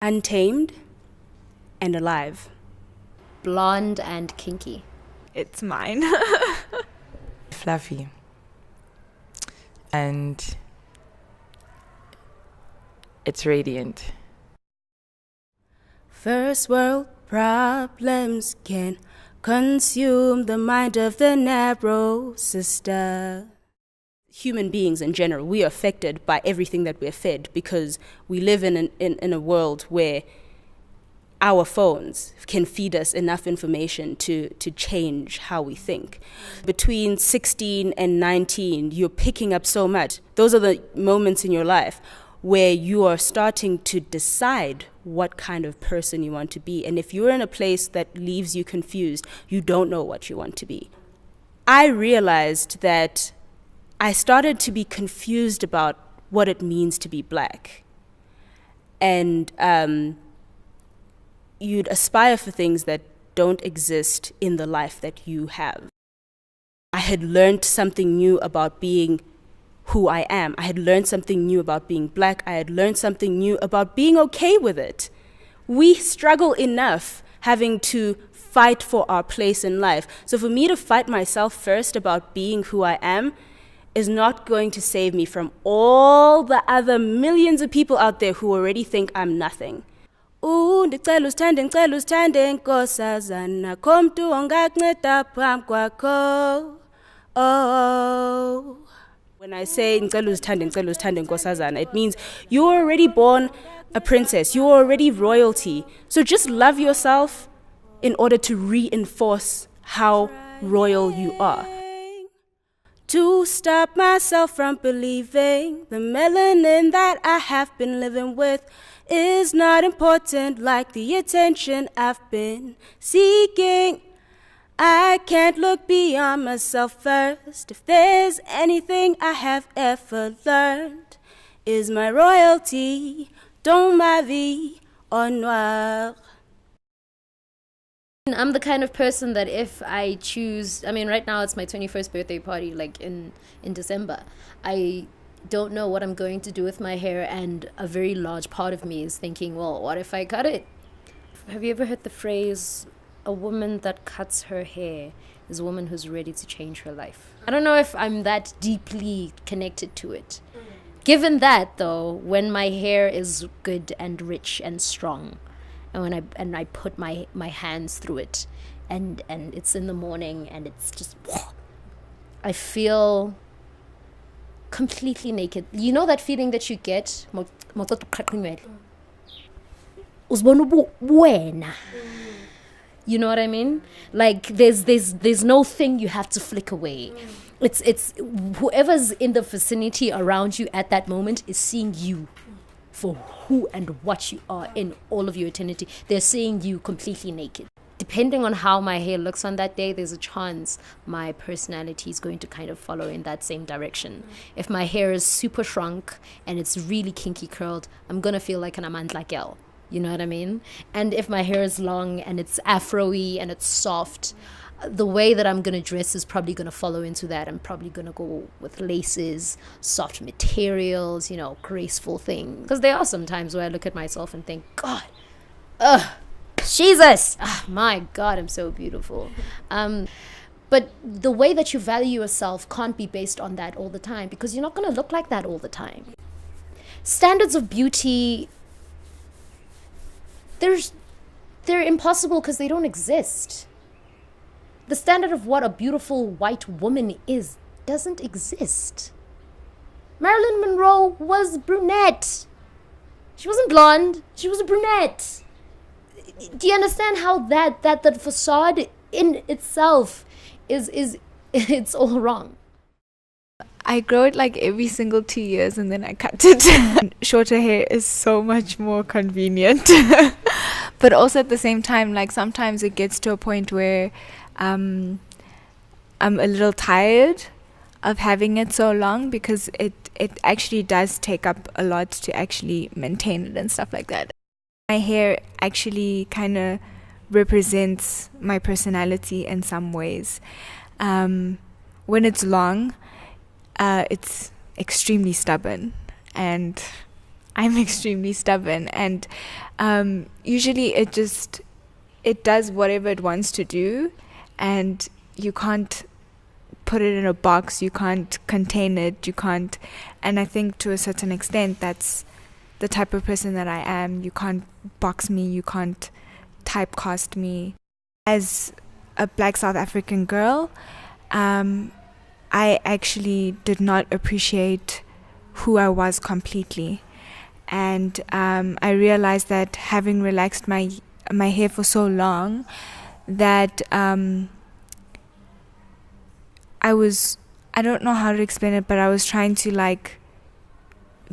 Untamed and alive. Blonde and kinky. It's mine. Fluffy. And it's radiant. First world problems can consume the mind of the narrow sister. Human beings in general, we are affected by everything that we're fed because we live in a world where our phones can feed us enough information to change how we think. Between 16 and 19, you're picking up so much. Those are the moments in your life where you are starting to decide what kind of person you want to be. And if you're in a place that leaves you confused, you don't know what you want to be. I realized that I started to be confused about what it means to be black. And you'd aspire for things that don't exist in the life that you have. I had learned something new about being who I am. I had learned something new about being black. I had learned something new about being okay with it. We struggle enough having to fight for our place in life. So for me to fight myself first about being who I am is not going to save me from all the other millions of people out there who already think I'm nothing. Ndicela usithande nkosazana komntu ongakunceda phambi kwakho. Oh. When I say ndicela usithande nkosazana, it means you're already born a princess. You're already royalty. So just love yourself in order to reinforce how royal you are. To stop myself from believing the melanin that I have been living with is not important like the attention I've been seeking. I can't look beyond myself first. If there's anything I have ever learned, is my royalty, dans ma vie au noir. I'm the kind of person that if I choose, right now it's my 21st birthday party, like in December. I don't know what I'm going to do with my hair, and a very large part of me is thinking, well, what if I cut it? Have you ever heard the phrase, a woman that cuts her hair is a woman who's ready to change her life? I don't know if I'm that deeply connected to it. Given that, though, when my hair is good and rich and strong, and when I put my hands through it, and it's in the morning, and it's just, I feel completely naked. You know that feeling that you get? You know what I mean? Like there's no thing you have to flick away. It's whoever's in the vicinity around you at that moment is seeing you for who and what you are in all of your eternity. They're seeing you completely naked. Depending on how my hair looks on that day, there's a chance my personality is going to kind of follow in that same direction. If my hair is super shrunk and it's really kinky curled, I'm going to feel like an Amandla girl. You know what I mean? And if my hair is long and it's afro-y and it's soft, the way that I'm going to dress is probably going to follow into that. I'm probably going to go with laces, soft materials, graceful things. Because there are some times where I look at myself and think, God, Jesus, my God, I'm so beautiful. But the way that you value yourself can't be based on that all the time, because you're not going to look like that all the time. Standards of beauty, they're impossible because they don't exist. The standard of what a beautiful white woman is doesn't exist. Marilyn Monroe was brunette. She wasn't blonde. She was a brunette. Do you understand how that facade in itself is it's all wrong? I grow it like every single 2 years and then I cut it. Shorter hair is so much more convenient. But also at the same time, like sometimes it gets to a point where I'm a little tired of having it so long, because it actually does take up a lot to actually maintain it and stuff like that. My hair actually kind of represents my personality in some ways. When it's long, it's extremely stubborn, and I'm extremely stubborn, and usually it does whatever it wants to do, and you can't put it in a box, you can't contain it, you can't. And I think to a certain extent that's the type of person that I am. You can't box me, you can't typecast me. As a Black South African girl, I actually did not appreciate who I was completely. And I realized that having relaxed my hair for so long, that I don't know how to explain it, but I was trying to like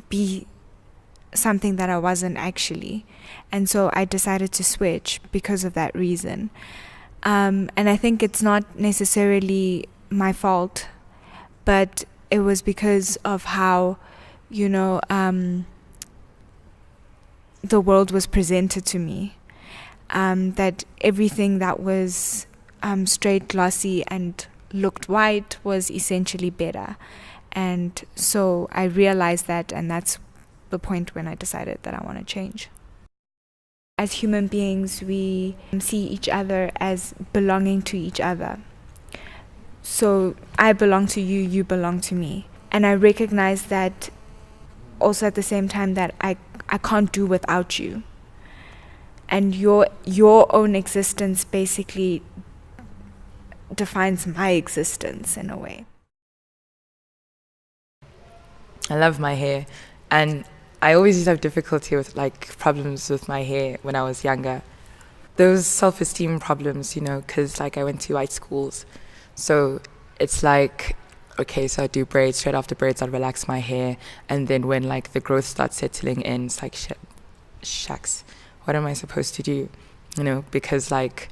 be something that I wasn't actually. And so I decided to switch because of that reason. And I think it's not necessarily my fault, but it was because of how, the world was presented to me. That everything that was straight, glossy, and looked white was essentially better. And so I realized that, and that's the point when I decided that I want to change. As human beings, we see each other as belonging to each other. So I belong to you, you belong to me. And I recognize that also at the same time that I can't do without you. And your own existence basically defines my existence in a way. I love my hair, and I always used to have difficulty with like problems with my hair when I was younger. Those self-esteem problems, because like I went to white schools, so it's like, okay, so I do braids. Straight after braids, I'd relax my hair, and then when like the growth starts settling in, it's like shucks, what am I supposed to do? Because like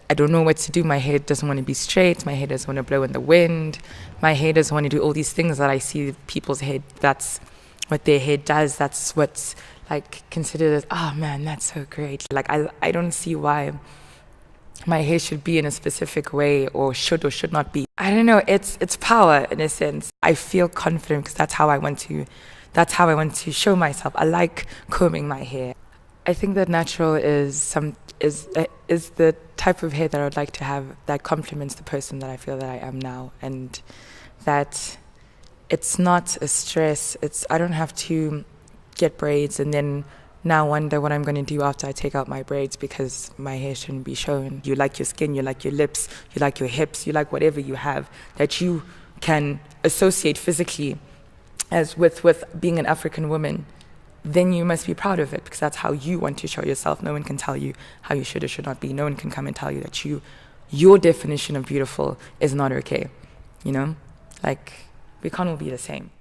I don't know what to do. My hair doesn't want to be straight. My hair doesn't want to blow in the wind. My hair doesn't want to do all these things that I see people's hair. That's what their hair does. That's what's like considered as, oh man, that's so great. Like I don't see why my hair should be in a specific way or should not be. I don't know. It's power in a sense. I feel confident because that's how I want to show myself. I like combing my hair. I think that natural is the type of hair that I would like to have that complements the person that I feel that I am now, and that it's not a stress. I don't have to get braids and then now wonder what I'm going to do after I take out my braids because my hair shouldn't be shown. You like your skin, you like your lips, you like your hips, you like whatever you have that you can associate physically as with being an African woman. Then you must be proud of it because that's how you want to show yourself. No one can tell you how you should or should not be. No one can come and tell you that your definition of beautiful is not okay. Like, we can't all be the same.